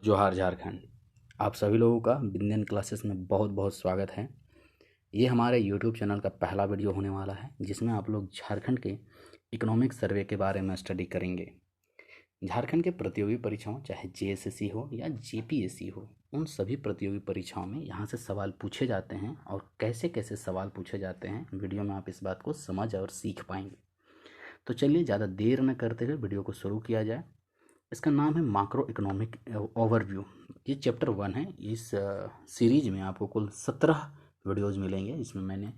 जोहार झारखंड। आप सभी लोगों का बिंदन क्लासेस में बहुत बहुत स्वागत है। ये हमारे यूट्यूब चैनल का पहला वीडियो होने वाला है जिसमें आप लोग झारखंड के इकोनॉमिक सर्वे के बारे में स्टडी करेंगे। झारखंड के प्रतियोगी परीक्षाओं, चाहे जेएसएससी हो या जेपीएससी हो, उन सभी प्रतियोगी परीक्षाओं में यहाँ से सवाल पूछे जाते हैं और कैसे कैसे सवाल पूछे जाते हैं वीडियो में आप इस बात को समझ और सीख पाएंगे। तो चलिए ज़्यादा देर न करते हुए वीडियो को शुरू किया जाए। इसका नाम है माक्रो इकोनॉमिक ओवरव्यू। ये चैप्टर 1 है। इस सीरीज में आपको कुल 17 वीडियोज़ मिलेंगे। इसमें मैंने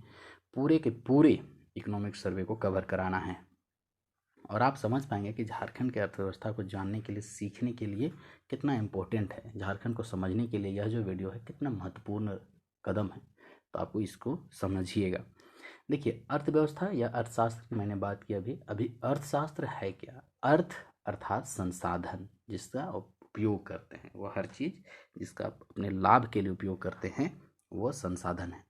पूरे के पूरे इकोनॉमिक सर्वे को कवर कराना है और आप समझ पाएंगे कि झारखंड की अर्थव्यवस्था को जानने के लिए, सीखने के लिए कितना इम्पोर्टेंट है। झारखंड को समझने के लिए यह जो वीडियो है कितना महत्वपूर्ण कदम है, तो आपको इसको समझिएगा। देखिए, अर्थव्यवस्था या अर्थशास्त्र की मैंने बात की अभी अर्थशास्त्र है क्या? अर्थ अर्थात संसाधन जिसका उपयोग करते हैं, वो हर चीज़ जिसका अपने लाभ के लिए उपयोग करते हैं वो संसाधन है।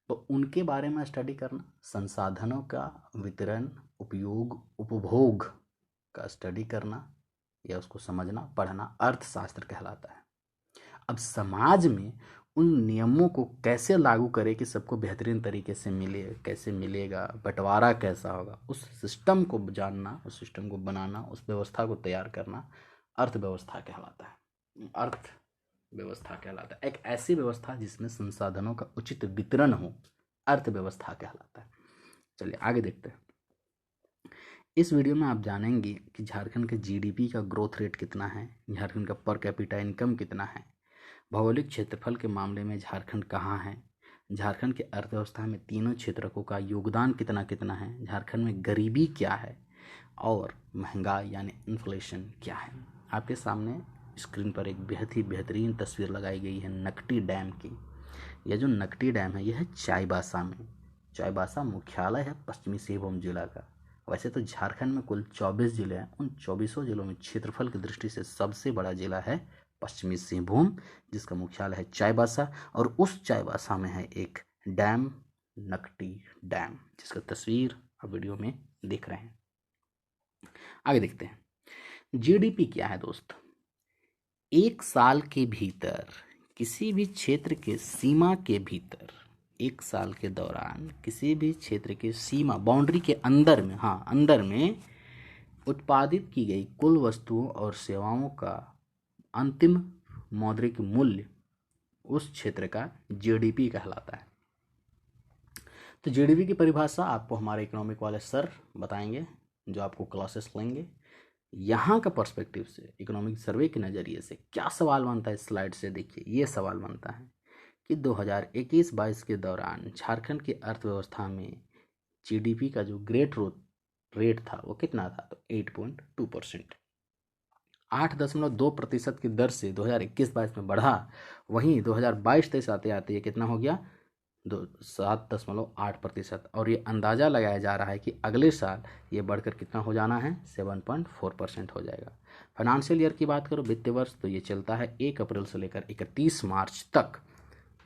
तो उनके बारे में स्टडी करना, संसाधनों का वितरण, उपयोग, उपभोग का स्टडी करना या उसको समझना, पढ़ना अर्थशास्त्र कहलाता है। अब समाज में उन नियमों को कैसे लागू करें कि सबको बेहतरीन तरीके से मिले, कैसे मिलेगा, बंटवारा कैसा होगा, उस सिस्टम को जानना, उस सिस्टम को बनाना, उस व्यवस्था को तैयार करना अर्थव्यवस्था कहलाता है। अर्थव्यवस्था कहलाता है एक ऐसी व्यवस्था जिसमें संसाधनों का उचित वितरण हो, अर्थव्यवस्था कहलाता है। चलिए आगे देखते हैं। इस वीडियो में आप जानेंगे कि झारखंड के जीडीपी का ग्रोथ रेट कितना है, झारखंड का पर कैपिटा इनकम कितना है, भौगोलिक क्षेत्रफल के मामले में झारखंड कहाँ है, झारखंड की अर्थव्यवस्था में तीनों क्षेत्रकों का योगदान कितना कितना है, झारखंड में गरीबी क्या है और महंगाई यानी इन्फ्लेशन क्या है। आपके सामने स्क्रीन पर एक बेहद ही बेहतरीन तस्वीर लगाई गई है नकटी डैम की। यह जो नकटी डैम है यह है चाईबासा में। चाईबासा मुख्यालय है पश्चिमी सिंहभूम जिला का। वैसे तो झारखंड में कुल 24 जिले हैं। उन 24 जिलों में क्षेत्रफल की दृष्टि से सबसे बड़ा जिला है पश्चिमी सिंहभूम, जिसका मुख्यालय है चाईबासा। और उस चाईबासा में है एक डैम, नकटी डैम, जिसका तस्वीर आप वीडियो में देख रहे हैं। आगे देखते हैं। जीडीपी क्या है दोस्त? एक साल के भीतर किसी भी क्षेत्र के सीमा के भीतर, एक साल के दौरान किसी भी क्षेत्र के सीमा, बाउंड्री के अंदर में, अंदर में उत्पादित की गई कुल वस्तुओं और सेवाओं का अंतिम मौद्रिक मूल्य उस क्षेत्र का जीडीपी कहलाता है। तो जीडीपी की परिभाषा आपको हमारे इकोनॉमिक वाले सर बताएंगे जो आपको क्लासेस लेंगे। यहाँ का पर्सपेक्टिव से, इकोनॉमिक सर्वे के नज़रिए से क्या सवाल बनता है, इस स्लाइड से देखिए। ये सवाल बनता है कि 2021-22 के दौरान झारखंड की अर्थव्यवस्था में जीडीपी का जो रेट था वो कितना था? तो 8.2%, 8.2% की दर से 2021-22 में बढ़ा। वहीं 2022-23 आते आते ये कितना हो गया? 7.8%। और ये अंदाज़ा लगाया जा रहा है कि अगले साल ये बढ़कर कितना हो जाना है? 7.4% हो जाएगा। फाइनेंशियल ईयर की बात करो, वित्तीय वर्ष, तो ये चलता है 1 अप्रैल से लेकर 31 मार्च तक।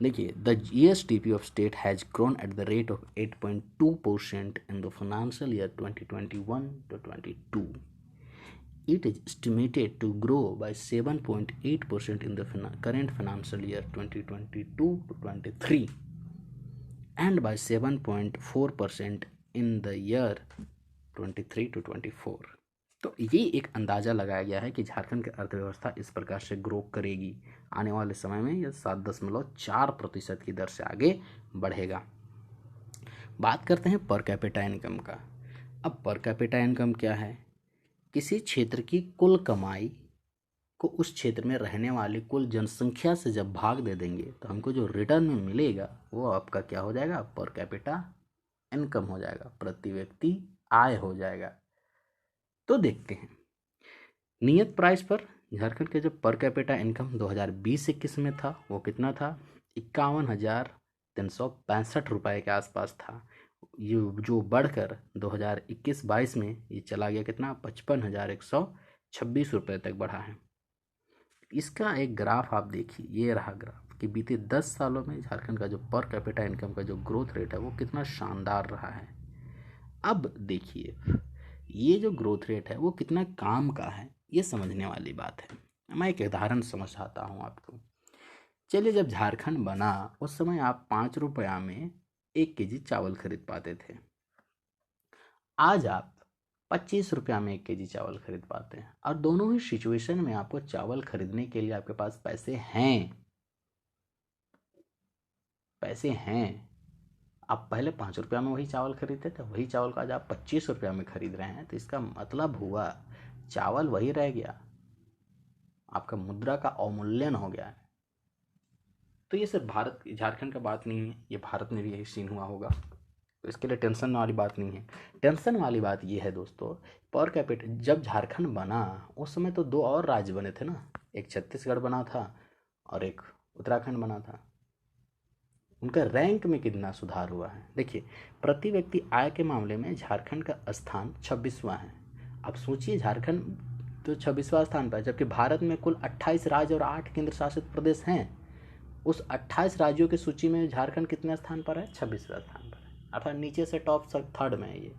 देखिए, the GSDP of state has grown at the rate of 8.2% in the financial year 2021-22. It is estimated to grow by 7.8% in the current financial year 2022-23 and by 7.4% in the year 23-24. तो ये एक अंदाज़ा लगाया गया है कि झारखंड की अर्थव्यवस्था इस प्रकार से ग्रो करेगी। आने वाले समय में यह 7.4% की दर से आगे बढ़ेगा। बात करते हैं पर कैपिटा इनकम का। अब पर कैपिटा इनकम क्या है? किसी क्षेत्र की कुल कमाई को उस क्षेत्र में रहने वाली कुल जनसंख्या से जब भाग दे देंगे तो हमको जो रिटर्न में मिलेगा वो आपका क्या हो जाएगा? पर कैपिटा इनकम हो जाएगा, प्रति व्यक्ति आय हो जाएगा। तो देखते हैं नियत प्राइस पर झारखंड के जो पर कैपिटा इनकम 2020-21 में था वो कितना था? 51,365 रुपये के आसपास था। ये जो बढ़कर 2021-22 में ये चला गया कितना? 55,126 रुपये तक बढ़ा है। इसका एक ग्राफ आप देखिए, ये रहा ग्राफ कि बीते 10 सालों में झारखंड का जो पर कैपिटा इनकम का जो ग्रोथ रेट है वो कितना शानदार रहा है। अब देखिए ये जो ग्रोथ रेट है वो कितना काम का है, ये समझने वाली बात है। मैं एक उदाहरण समझाता हूँ आपको। चलिए, जब झारखंड बना उस समय आप 5 रुपया में 1 केजी चावल खरीद पाते थे। आज आप 25 रुपया में 1 केजी चावल खरीद पाते हैं, और दोनों ही सिचुएशन में आपको चावल खरीदने के लिए आपके पास पैसे हैं। पैसे हैं। आप पहले 5 रुपया में वही चावल खरीदते थे, वही चावल का आज आप 25 रुपया में खरीद रहे हैं, तो इसका मतलब हुआ चावल वही रह गया, आपका मुद्रा का अवमूल्यन हो गया है। तो ये सिर्फ भारत झारखंड का बात नहीं है, ये भारत में भी यही सीन हुआ होगा, तो इसके लिए टेंशन वाली बात नहीं है। टेंशन वाली बात ये है दोस्तों, पर कैपिटा जब झारखंड बना उस समय तो 2 और राज्य बने थे ना, एक छत्तीसगढ़ बना था और एक उत्तराखंड बना था। उनका रैंक में कितना सुधार हुआ है देखिए। प्रति व्यक्ति आय के मामले में झारखंड का स्थान 26वां है। अब सोचिए, झारखंड तो 26वां स्थान पर है, जबकि भारत में कुल 28 राज्य और 8 केंद्र शासित प्रदेश हैं। उस 28 राज्यों की सूची में झारखंड कितने स्थान पर है? 26वां स्थान पर है, अर्थात नीचे से टॉप 3rd में है ये।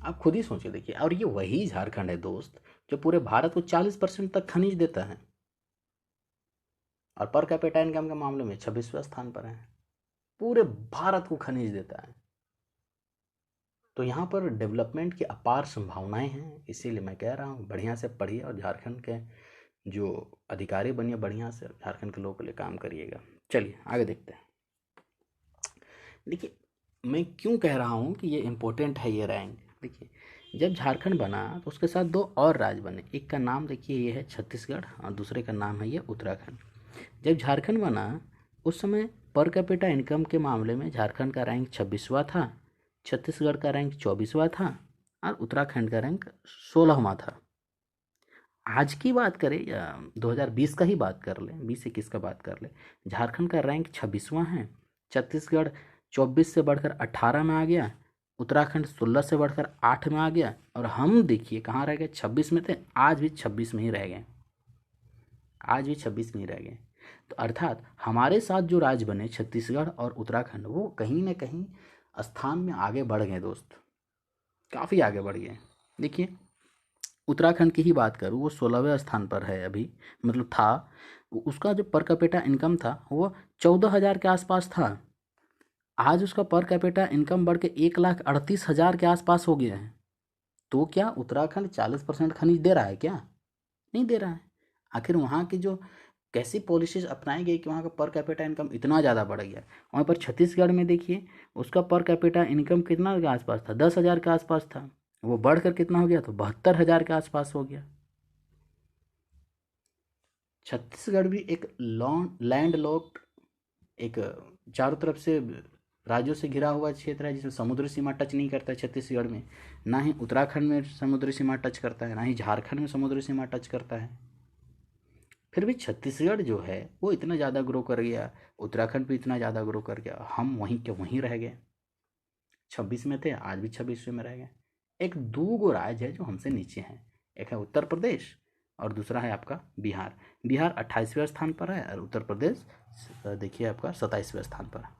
आप खुद ही सोचिए देखिए। और ये वही झारखंड है दोस्त जो पूरे भारत को 40% तक खनिज देता है, और पर कैपिटा इनकम के मामले में 26वें स्थान पर है। पूरे भारत को खनिज देता है। तो यहाँ पर डेवलपमेंट की अपार संभावनाएं हैं। इसीलिए मैं कह रहा हूँ बढ़िया से पढ़िए और झारखंड के जो अधिकारी बनिए, बढ़िया से झारखंड के लोगों के लिए काम करिएगा। चलिए आगे देखते हैं। देखिए, मैं क्यों कह रहा हूँ कि ये इम्पोर्टेंट है ये रैंक। देखिए, जब झारखंड बना तो उसके साथ 2 और राज्य बने। एक का नाम देखिए ये है छत्तीसगढ़, और दूसरे का नाम है ये उत्तराखंड। जब झारखंड बना उस समय पर कैपिटा इनकम के मामले में झारखंड का रैंक 26वां था, छत्तीसगढ़ का रैंक 24वां था, और उत्तराखंड का रैंक 16वां था। आज की बात करें या 2020 का ही बात कर लें, 20-21 का बात कर लें, झारखंड का रैंक 26वां है, छत्तीसगढ़ 24 से बढ़कर 18 में आ गया, उत्तराखंड 16 से बढ़कर 8 में आ गया, और हम देखिए कहाँ रह गए, 26 में थे, आज भी 26 में ही रह गए। आज भी 26 में ही रह गए। तो अर्थात हमारे साथ जो राज्य बने छत्तीसगढ़ और उत्तराखंड, वो कहीं ना कहीं स्थान में आगे बढ़ गए दोस्त, काफ़ी आगे बढ़ गए। देखिए, उत्तराखंड की ही बात करूँ, वो 16वें स्थान पर है अभी, मतलब था। उसका जो पर कैपिटा इनकम था वो 14,000 के आसपास था। आज उसका पर कैपिटा इनकम बढ़ के 1,38,000 के आसपास हो गया है। तो क्या उत्तराखंड 40% खनिज दे रहा है क्या? नहीं दे रहा है। आखिर वहाँ की जो कैसी पॉलिसीज अपनाई गई कि वहाँ का पर कैपिटा इनकम इतना ज़्यादा बढ़ गया। वहाँ पर छत्तीसगढ़ में देखिए, उसका पर कैपिटा इनकम कितना के आसपास था? 10,000 के आसपास था। वो बढ़कर कितना हो गया? तो 72,000 के आसपास हो गया। छत्तीसगढ़ भी एक लैंड लॉक्ड, एक चारों तरफ से राज्यों से घिरा हुआ क्षेत्र है, जिसमें समुद्री सीमा टच नहीं करता है छत्तीसगढ़ में। ना ही उत्तराखंड में समुद्री सीमा टच करता है, ना ही झारखंड में समुद्री सीमा टच करता है। फिर भी छत्तीसगढ़ जो है वो इतना ज़्यादा ग्रो कर गया, उत्तराखंड भी इतना ज़्यादा ग्रो कर गया, हम वहीं के वहीं रह गए। 26 में थे, आज भी 26वें में रह गए। एक 2 राज्य है जो हमसे नीचे हैं, एक है उत्तर प्रदेश और दूसरा है आपका बिहार। बिहार 28वें स्थान पर है और उत्तर प्रदेश देखिए आपका 27वें स्थान पर है।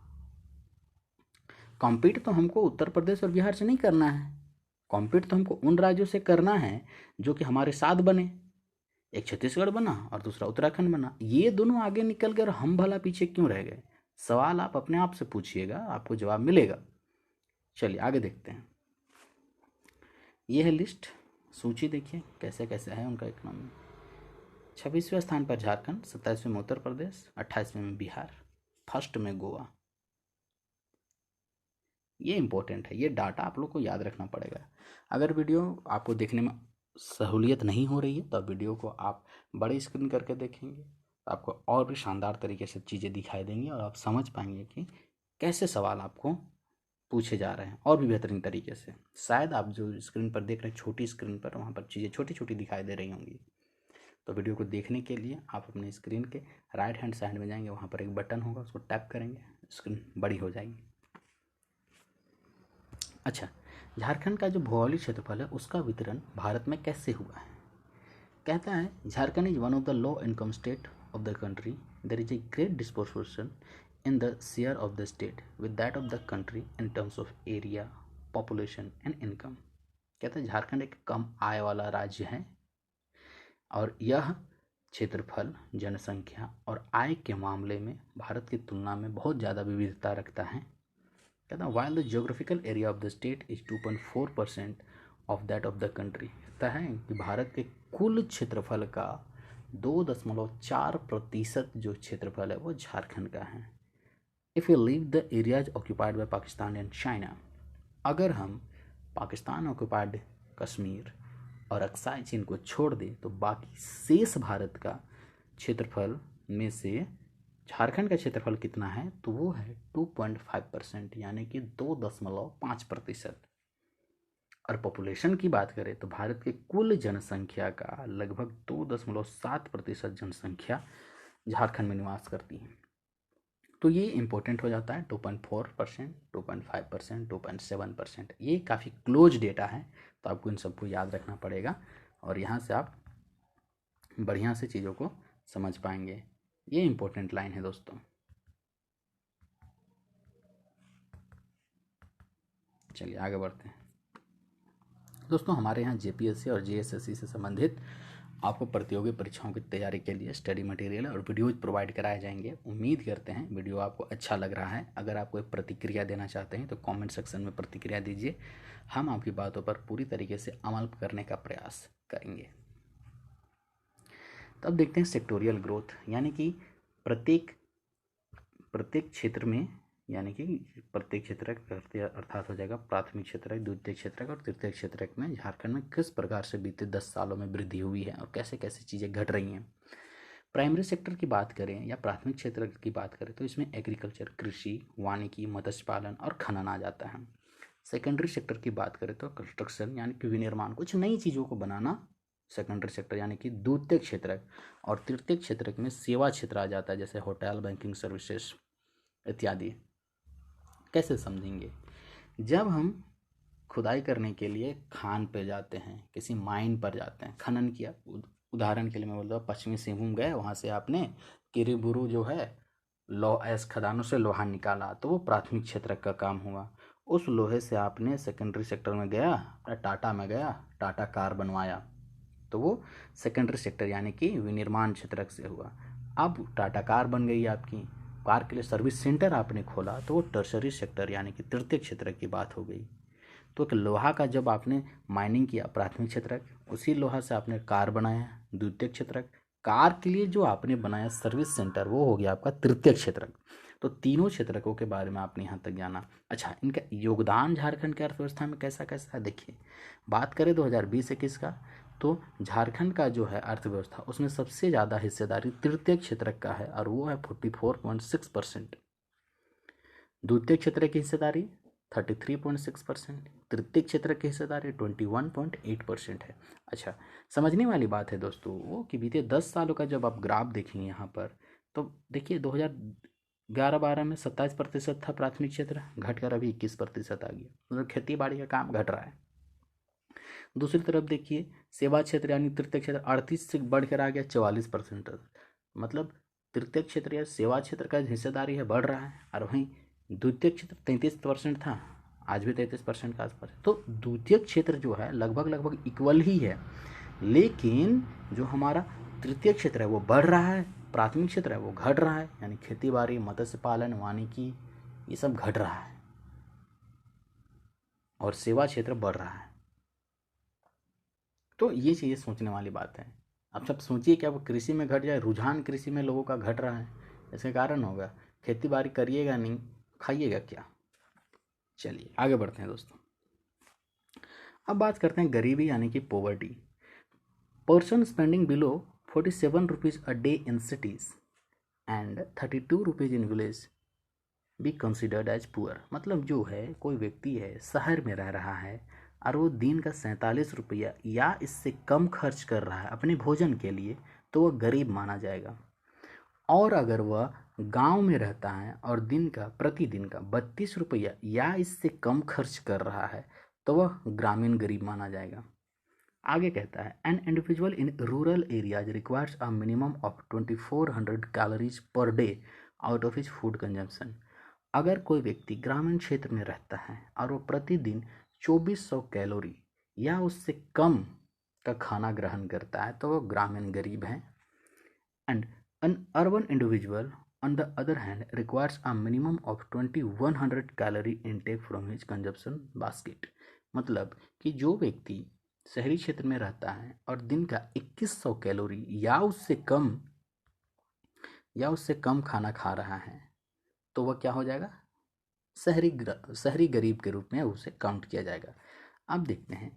कॉम्पीट तो हमको उत्तर प्रदेश और बिहार से नहीं करना है, कॉम्पीट तो हमको उन राज्यों से करना है जो कि हमारे साथ बने। एक छत्तीसगढ़ बना और दूसरा उत्तराखंड बना, ये दोनों आगे निकल गए और हम भला पीछे क्यों रह गए? सवाल आप अपने आप से पूछिएगा, आपको जवाब मिलेगा। चलिए आगे देखते हैं। ये है लिस्ट, सूची देखिए कैसे कैसे है उनका इकोनॉमी। 26वें स्थान पर झारखंड, 27वें में उत्तर प्रदेश, 28वें में बिहार, फर्स्ट में गोवा। ये इंपॉर्टेंट है, ये डाटा आप लोग को याद रखना पड़ेगा। अगर वीडियो आपको देखने में सहूलियत नहीं हो रही है तो वीडियो को आप बड़े स्क्रीन करके देखेंगे तो आपको और भी शानदार तरीके से चीज़ें दिखाई देंगी और आप समझ पाएंगे कि कैसे सवाल आपको पूछे जा रहे हैं और भी बेहतरीन तरीके से। शायद आप जो स्क्रीन पर देख रहे हैं छोटी स्क्रीन पर, वहाँ पर चीज़ें छोटी छोटी दिखाई दे रही होंगी। तो वीडियो को देखने के लिए आप अपने स्क्रीन के राइट हैंड साइड में जाएंगे, वहाँ पर एक बटन होगा, उसको टैप करेंगे, स्क्रीन बड़ी हो जाएगी। अच्छा, झारखंड का जो भौगोलिक क्षेत्रफल है उसका वितरण भारत में कैसे हुआ है? कहता है Jharkhand is one of the low income state of the country, there is a great disproportion in the share of the state with that of the country in terms of area, population and income। कहते हैं झारखंड एक कम आय वाला राज्य है और यह क्षेत्रफल, जनसंख्या और आय के मामले में भारत की तुलना में बहुत ज़्यादा विविधता रखता है। कहता है while the geographical area of the state is 2.4% of that of the country। कहता है कि भारत के कुल क्षेत्रफल का 2.4% जो क्षेत्रफल है वो झारखंड का है। If you leave the areas occupied by Pakistan and China, अगर हम पाकिस्तान ऑक्यूपाइड कश्मीर और अक्साई चीन को छोड़ दें तो बाकी शेष भारत का क्षेत्रफल में से झारखंड का क्षेत्रफल कितना है, तो वो है 2.5%, यानी कि 2.5%। और पॉपुलेशन की बात करें तो भारत के कुल जनसंख्या का लगभग 2.7% जनसंख्या झारखंड में निवास करती है। तो ये इम्पोर्टेंट हो जाता है 2.4%, 2.5%, 2.7%। ये काफ़ी क्लोज डेटा है, तो आपको इन सबको याद रखना पड़ेगा और यहाँ से आप बढ़िया से चीज़ों को समझ पाएंगे। ये इम्पोर्टेंट लाइन है दोस्तों। चलिए आगे बढ़ते हैं दोस्तों। हमारे यहाँ जेपीएससी और जेएसएससी से संबंधित आपको प्रतियोगी परीक्षाओं की तैयारी के लिए स्टडी मटेरियल और वीडियोज प्रोवाइड कराए जाएंगे। उम्मीद करते हैं वीडियो आपको अच्छा लग रहा है। अगर आप कोई प्रतिक्रिया देना चाहते हैं तो कमेंट सेक्शन में प्रतिक्रिया दीजिए, हम आपकी बातों पर पूरी तरीके से अमल करने का प्रयास करेंगे। तो अब देखते हैं सेक्टोरियल ग्रोथ, यानी कि प्रत्येक क्षेत्र में, यानी कि प्रत्येक क्षेत्र अर्थात हो जाएगा प्राथमिक क्षेत्र, द्वितीय क्षेत्र और तृतीय क्षेत्र में झारखंड में किस प्रकार से बीते 10 सालों में वृद्धि हुई है और कैसे कैसे चीज़ें घट रही हैं। प्राइमरी सेक्टर की बात करें या प्राथमिक क्षेत्र की बात करें तो इसमें एग्रीकल्चर, कृषि, वानिकी, मत्स्य पालन और खनन आ जाता है। सेकेंडरी सेक्टर की बात करें तो कंस्ट्रक्शन यानी कि विनिर्माण, कुछ नई चीज़ों को बनाना सेकेंडरी सेक्टर यानी कि द्वितीय क्षेत्र। और तृतीय क्षेत्र में सेवा क्षेत्र आ जाता है, जैसे होटल, बैंकिंग सर्विसेज इत्यादि। कैसे समझेंगे, जब हम खुदाई करने के लिए खान पे जाते हैं, किसी माइन पर जाते हैं, खनन किया, उदाहरण के लिए मैं बोलता हूँ पश्चिमी सिंहभूम गए, वहाँ से आपने किरीबुरु जो है ऐस खदानों से लोहा निकाला, तो वो प्राथमिक क्षेत्र का काम हुआ। उस लोहे से आपने सेकेंडरी सेक्टर में गया, टाटा में गया, टाटा कार बनवाया, तो वो सेकेंडरी सेक्टर यानी कि विनिर्माण क्षेत्र से हुआ। अब टाटा कार बन गई आपकी, कार के लिए सर्विस सेंटर आपने खोला, तो वो टर्शरी सेक्टर यानी कि तृतीय क्षेत्र की बात हो गई। तो एक लोहा का जब आपने माइनिंग किया प्राथमिक क्षेत्र, उसी लोहा से आपने कार बनाया द्वितीय क्षेत्र, कार के लिए जो आपने बनाया सर्विस सेंटर वो हो गया आपका तृतीय क्षेत्र। तो तीनों क्षेत्रकों के बारे में आपने यहाँ तक जाना। अच्छा, इनका योगदान झारखंड की अर्थव्यवस्था में कैसा कैसा है देखिए। बात करें 2020-21 का, तो झारखंड का जो है अर्थव्यवस्था उसमें सबसे ज़्यादा हिस्सेदारी तृतीय क्षेत्र का है और वो है 44.6%। द्वितीय क्षेत्र की हिस्सेदारी 33.6%, तृतीय क्षेत्र की हिस्सेदारी 21.8% है। अच्छा, समझने वाली बात है दोस्तों वो कि बीते 10 सालों का जब आप ग्राफ देखेंगे यहाँ पर, तो देखिए 2011-12 में 27% था प्राथमिक क्षेत्र, घटकर अभी 21% आ गया, मतलब खेती बाड़ी का काम घट रहा है। दूसरी तरफ देखिए सेवा क्षेत्र यानी तृतीय क्षेत्र 38 से बढ़कर आ गया 44%, मतलब तृतीय क्षेत्र या सेवा क्षेत्र का हिस्सेदारी है बढ़ रहा है, और वहीं द्वितीय क्षेत्र 33% था, आज भी 33% के आसपास है। तो द्वितीय क्षेत्र जो है लगभग इक्वल ही है, लेकिन जो हमारा तृतीय क्षेत्र है वो बढ़ रहा है, प्राथमिक क्षेत्र है वो घट रहा है, यानी खेती बाड़ी, मत्स्य पालन, वानिकी ये सब घट रहा है और सेवा क्षेत्र बढ़ रहा है। तो ये चीज़ें सोचने वाली बात है। अब सब सोचिए कि अब कृषि में घट जाए, रुझान कृषि में लोगों का घट रहा है, इसके कारण होगा खेती बाड़ी करिएगा नहीं, खाइएगा क्या। चलिए आगे बढ़ते हैं दोस्तों। अब बात करते हैं गरीबी यानी कि poverty. Person spending below 47 rupees a day in cities and 32 rupees in village be considered as poor. मतलब जो है कोई व्यक्ति है शहर में रह रहा है और वो दिन का 47 रुपया या इससे कम खर्च कर रहा है अपने भोजन के लिए, तो वह गरीब माना जाएगा। और अगर वह गांव में रहता है और दिन का प्रतिदिन का 32 रुपया या इससे कम खर्च कर रहा है, तो वह ग्रामीण गरीब माना जाएगा। आगे कहता है an individual in rural areas requires a minimum of 2400 calories per day out of his food consumption. अगर कोई व्यक्ति ग्रामीण क्षेत्र में रहता है और वो प्रतिदिन 2400 कैलोरी या उससे कम का खाना ग्रहण करता है तो वो ग्रामीण गरीब है। And an urban individual on the other hand requires a minimum of 2100 calorie intake from his consumption basket। मतलब कि जो व्यक्ति शहरी क्षेत्र में रहता है और दिन का 2100 कैलोरी या उससे कम खाना खा रहा है तो वह क्या हो जाएगा, शहरी गरीब के रूप में उसे काउंट किया जाएगा। अब देखते हैं,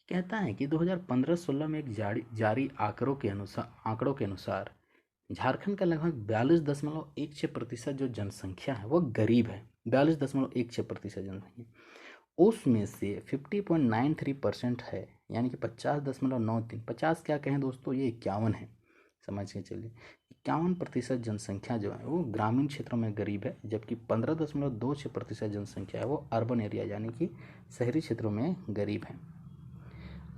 कहता है कि 2015-16 में एक जारी आंकड़ों के अनुसार झारखंड का लगभग 42.16% जो जनसंख्या है वो गरीब है। 42.16% जनसंख्या, उसमें से 50.93% है, यानी कि 50.93, 50 क्या कहें दोस्तों, ये 51 है, समझ के चलिए। 51% जनसंख्या जो है वो ग्रामीण क्षेत्रों में गरीब है, जबकि 15.26% जनसंख्या है वो अर्बन एरिया यानी कि शहरी क्षेत्रों में गरीब है।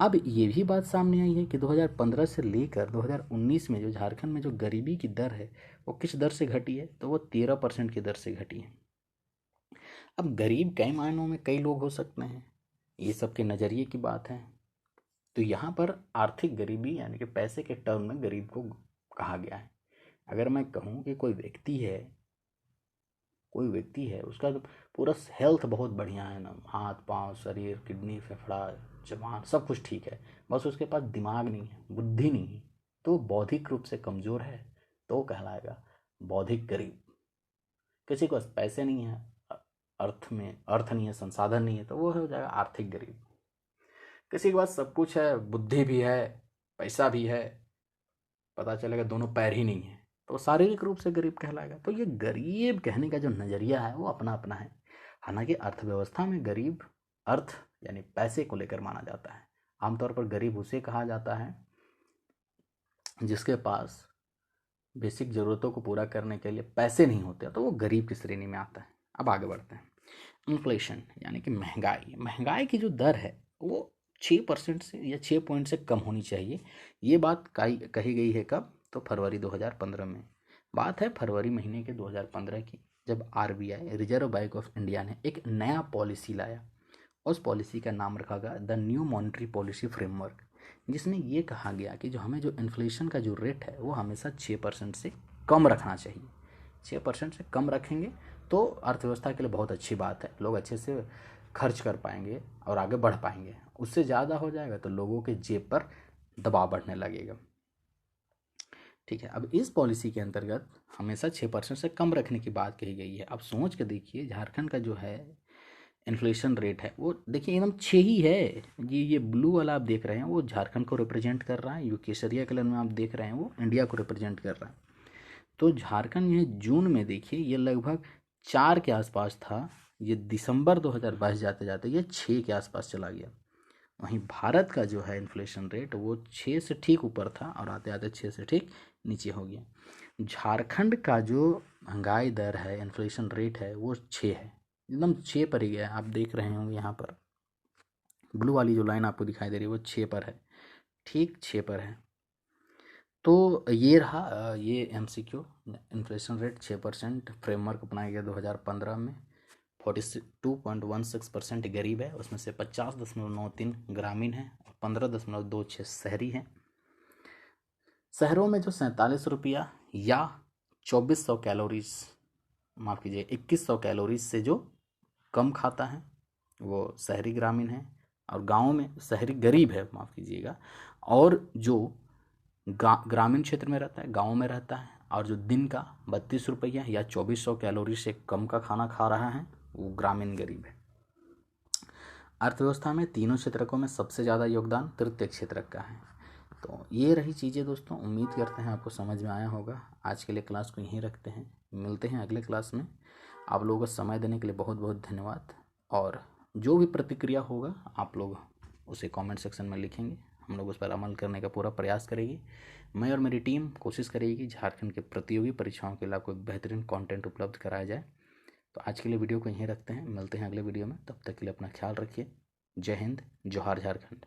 अब ये भी बात सामने आई है कि 2015 से लेकर 2019 में जो झारखंड में जो गरीबी की दर है वो किस दर से घटी है, तो वो 13% की दर से घटी है। अब गरीब कई मायनों में कई लोग हो सकते हैं, ये सबके नज़रिए की बात है। तो यहाँ पर आर्थिक गरीबी यानी कि पैसे के टर्म में गरीब को कहा गया है। अगर मैं कहूँ कि कोई व्यक्ति है उसका तो पूरा हेल्थ बहुत बढ़िया है ना, हाथ पांव शरीर किडनी फेफड़ा जवान सब कुछ ठीक है, बस उसके पास दिमाग नहीं है, बुद्धि नहीं है, तो बौद्धिक रूप से कमज़ोर है, तो कहलाएगा बौद्धिक गरीब। किसी को पैसे नहीं है, अर्थ नहीं है, संसाधन नहीं है, तो वो हो जाएगा आर्थिक गरीब। किसी के पास सब कुछ है, बुद्धि भी है पैसा भी है, पता चलेगा दोनों पैर ही नहीं है, तो शारीरिक रूप से गरीब कहलाएगा। तो ये गरीब कहने का जो नज़रिया है वो अपना अपना है। हालांकि अर्थव्यवस्था में गरीब अर्थ यानी पैसे को लेकर माना जाता है। आमतौर पर गरीब उसे कहा जाता है जिसके पास बेसिक ज़रूरतों को पूरा करने के लिए पैसे नहीं होते, तो वो गरीब की श्रेणी में आता है। अब आगे बढ़ते हैं। इन्फ्लेशन यानी कि महंगाई की जो दर है वो 6% से या 6 पॉइंट से कम होनी चाहिए। ये बात कही गई है कब, तो फरवरी 2015 में। बात है फरवरी महीने के 2015 की, जब RBI reserve bank of India ने एक नया पॉलिसी लाया। उस पॉलिसी का नाम रखा गया the new monetary policy framework, जिसमें ये कहा गया कि हमें जो इन्फ्लेशन का जो रेट है वो हमेशा 6% से कम रखना चाहिए। 6% से कम रखेंगे तो अर्थव्यवस्था के लिए बहुत अच्छी बात है, लोग अच्छे से खर्च कर पाएंगे और आगे बढ़ पाएंगे। उससे ज़्यादा हो जाएगा तो लोगों के जेब पर दबाव बढ़ने लगेगा। ठीक है, अब इस पॉलिसी के अंतर्गत हमेशा 6% से कम रखने की बात कही गई है। अब सोच के देखिए, झारखंड का जो है इन्फ्लेशन रेट है वो देखिए एकदम 6 ही है। ये ब्लू वाला आप देख रहे हैं वो झारखंड को रिप्रेजेंट कर रहा है, जो केसरिया कलर में आप देख रहे हैं वो इंडिया को रिप्रेजेंट कर रहा है। तो झारखंड ये जून में देखिए ये लगभग 4 के आसपास था, ये दिसंबर 2022 जाते जाते ये 6 के आसपास चला गया। वहीं भारत का जो है इन्फ्लेशन रेट वो 6 से ठीक ऊपर था और आते आते 6 से ठीक नीचे हो गया। झारखंड का जो महंगाई दर है, इन्फ्लेशन रेट है, वो 6 है, एकदम 6 पर ही गया। आप देख रहे होंगे यहाँ पर ब्लू वाली जो लाइन आपको दिखाई दे रही है वो 6 पर है, ठीक 6 पर है। तो ये रहा ये MCQ, इन्फ्लेशन रेट 6%, फ्रेमवर्क अपनाया गया 2015 में। 42.16% गरीब है, उसमें से 50.93 ग्रामीण है और 15.26 शहरी है। शहरों में जो 47 रुपया या 2400 कैलोरीज, माफ़ कीजिए 2100 कैलोरीज से जो कम खाता है वो शहरी ग्रामीण है, और गाँव में शहरी गरीब है, माफ़ कीजिएगा, और जो ग्रामीण क्षेत्र में रहता है, गाँव में रहता है, और जो दिन का 32 रुपया या 2400 कैलोरी से कम का खाना खा रहा है वो ग्रामीण गरीब है। अर्थव्यवस्था में तीनों क्षेत्रकों में सबसे ज़्यादा योगदान तृतीय क्षेत्र का है। तो ये रही चीज़ें दोस्तों, उम्मीद करते हैं आपको समझ में आया होगा। आज के लिए क्लास को यहीं रखते हैं, मिलते हैं अगले क्लास में। आप लोगों को समय देने के लिए बहुत बहुत धन्यवाद, और जो भी प्रतिक्रिया होगा आप लोग उसे कमेंट सेक्शन में लिखेंगे, हम लोग उस पर अमल करने का पूरा प्रयास करेंगे। मैं और मेरी टीम कोशिश करेगी कि झारखंड के प्रतियोगी परीक्षाओं के लिए आपको एक बेहतरीन कंटेंट उपलब्ध कराया जाए। तो आज के लिए वीडियो को यहीं रखते हैं, मिलते हैं अगले वीडियो में, तब तक के लिए अपना ख्याल रखिए। जय हिंद, जोहार झारखंड।